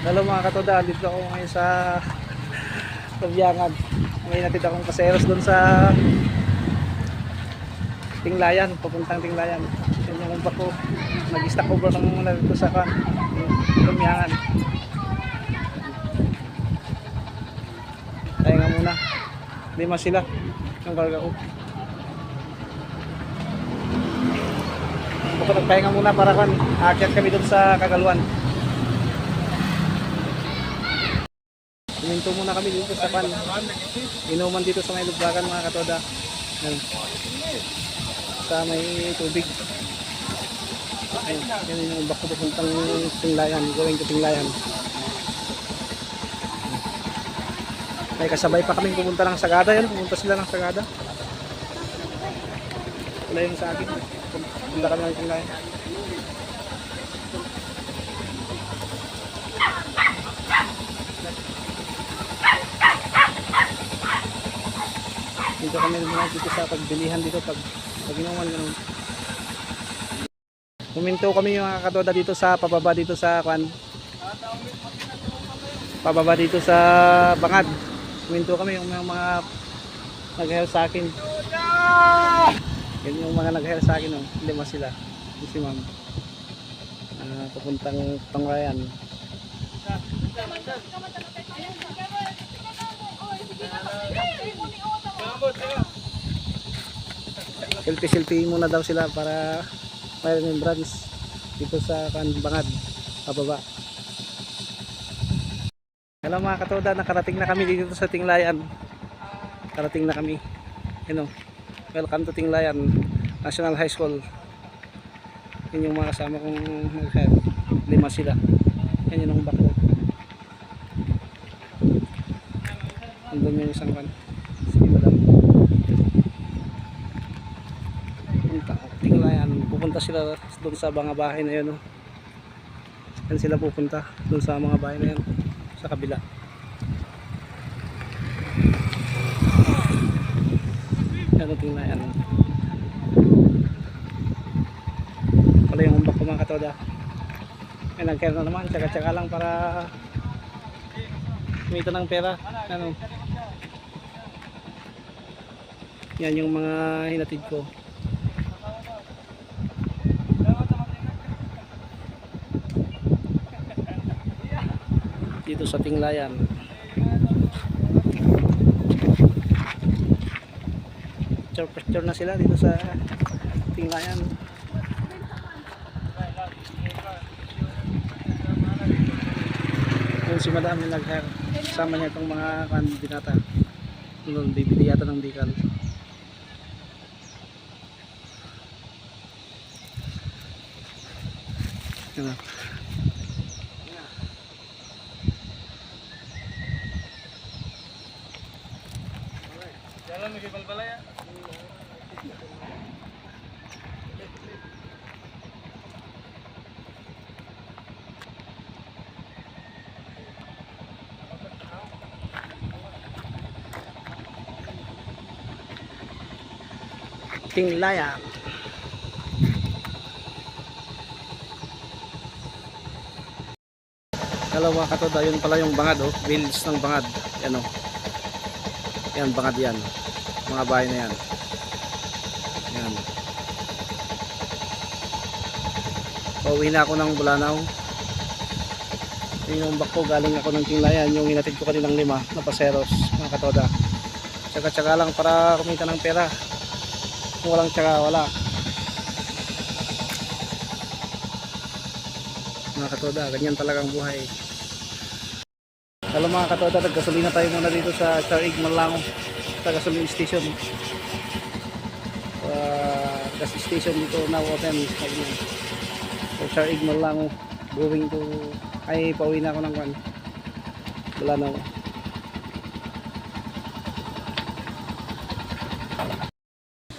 Hello mga katoda, dito ako ngayon sa Tubyangan. May natid akong paseros doon sa Tinglayan, papuntang Tinglayan. Yan yung umpak ko. Nag-stack over lang muna dito sa Tubyangan. Kaya nga muna. Lima sila yung karga ko. Baka nagpahinga muna para kan aakyat kami doon sa Kagaluan. Kuminto muna kami dito sa pan. Inuman dito sa may lugbakan mga katoda. Yan. Sa may tubig. Ayun, yan yung bako papuntang Tinglayan, going to Tinglayan. May kasabay pa kaming pumunta ng Sagada yan. Pumunta sila ng Sagada. Wala yung sa akin. Pumunta kami ng Tinglayan. Dito kami dito sa pagbilihan dito pag inuman ganun. Kuminto kami yung mga katoda dito sa pababa dito sa pababa dito sa Bangad. Kuminto kami yung mga nag-help sa akin. Yan yung mga nag-help sa akin, lima sila. Si ma'am. Papuntang Tanglayan. Selfie muna daw sila para may remembrance dito sa Bangad pababa. Hello mga katoda, nakarating na kami dito sa Tinglayan. Karating na kami. Welcome to Tinglayan National High School. Yan yung mga kasama kong mag-help. Lima sila. Yan yung bako. Andun yung isang kan. Sige madam. Tinglayan. Pupunta sila doon sa mga bahay na yun. Yan sila pupunta doon sa mga bahay na yun. Sa kabila. Yan Tinglayan. Wala yung umbak ko mga katoda. Ay nag-care na naman. Tsaga-tsaga lang para kumita ng pera. Yan yung mga hinatid ko. Dito sa Tinglayan. Picture na sila dito sa Tinglayan. Yung si madam yung nag-hair. Kasama niya itong mga binata. Bibili yata ng decal. Yan. Jalan lagi bal-bala ya. Tinglayan. Hello mga katoda, yun pala yung Bangad village ng Bangad. Yan yan Bangad yan. Mga bahay na yan. Yan. Pauwi na ako ng Bulanaw. Yung bako galing ako ng Tinglayan, yung hinatid ko kaninang lima na paseros mga katoda. Tsaga-tsaga lang para kumita ng pera. Kung walang tsaga, wala. Mga katoda, ganyan talagang buhay. Hello mga katoda, naggasolina tayo muna dito sa Charig Malango, sa gasoline station. Gas station dito now open. So Charig Malango, going to pauwi na ako ng Bulanaw.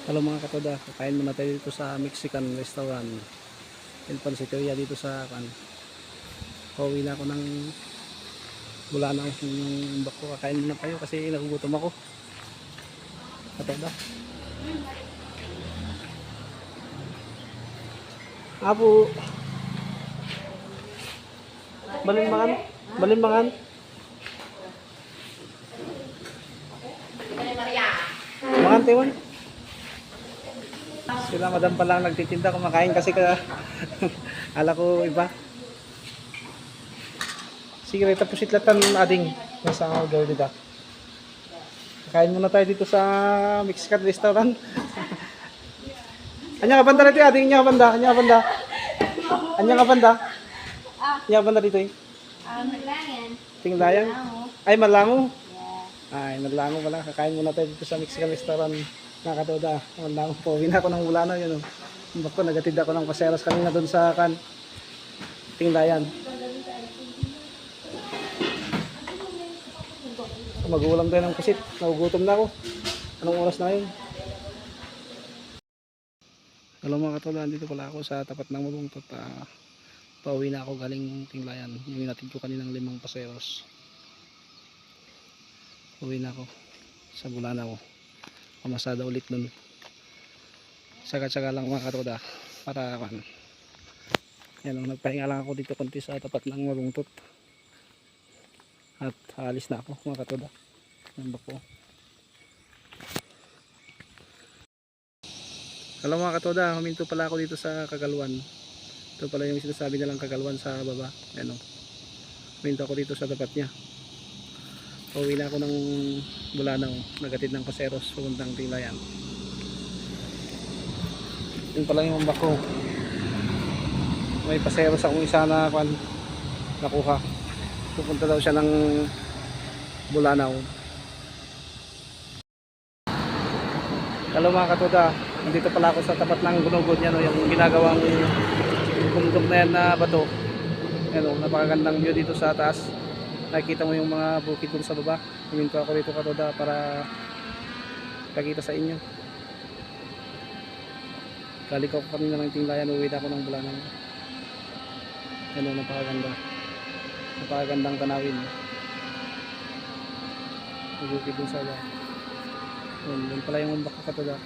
Hello mga katoda, kakain muna tayo dito sa Mexican restaurant El Pansiteria dito sa pauwi na ako ng Bulanaw. Yung bako, kakain muna tayo kasi nagugutom ako katoda. Apo Balinmangan. Balinmangan. Mangan, Tewan. Sila madam pa lang nagtitinda, kumakain kasi ka. Ala ko iba. Sige, tapos itlatan ading nasa girl dito. Kain muna tayo dito sa Mexican restaurant. Anya ka banda dito, ading nya ka banda, anya ka banda. Anya ka banda. Anya ka banda dito eh. Maglangan. Tinglayan. Ay, Malango. Yeah. Ay, Malango pala. Kakain muna tayo dito sa Mexican restaurant. Nakatoda. Malango po. Wina ko ng wala na yun. Bako, nagatid ako ng paseros kanina doon sa kan. Tinglayan. Mag-ulam tayo ng kusit. Nagugutom na ako. Anong oras na ngayon? Hello mga katoda. Dito pala ako sa tapat ng Malungtot. Pauwi na ako galing Tinglayan. Yung natin ko kaninang 5 paseros. Uwi na ako sa Bulanao. Pamasada ulit dun. Saka-saka lang mga katoda. Para kan. Yan, nagpahinga lang ako dito konti sa tapat ng Malungtot. At alis na ako mga katoda. Yan ba po. Hello mga katoda. Huminto pala ako dito sa Kagaluan. Ito pala yung sinasabi nilang Kagaluan sa baba. Ano. Huminto ako dito sa tapat niya. Pauwi na ako ng Bulanao. Nagatid ng paseros pupuntang Tinglayan. Yun pala yung bako. May paseros akong isa na nakuha. Pupunta daw siya ng Bulanao. Hello mga katoda. Nandito pala ako sa tapat ng gunugod niya, no? Yung ginagawang bundok na yan na bato. Ano, napakagandang view dito sa taas. Nakikita mo yung mga bukid dun sa baba. Huminto ako dito katoda para pakita sa inyo. Galing ako kanina ng Tinglayan, uwi na ako ng Bulanao. Ano, napakaganda. Napakagandang tanawin. Bukid dun sa baba. Yun pala yung baka katoda.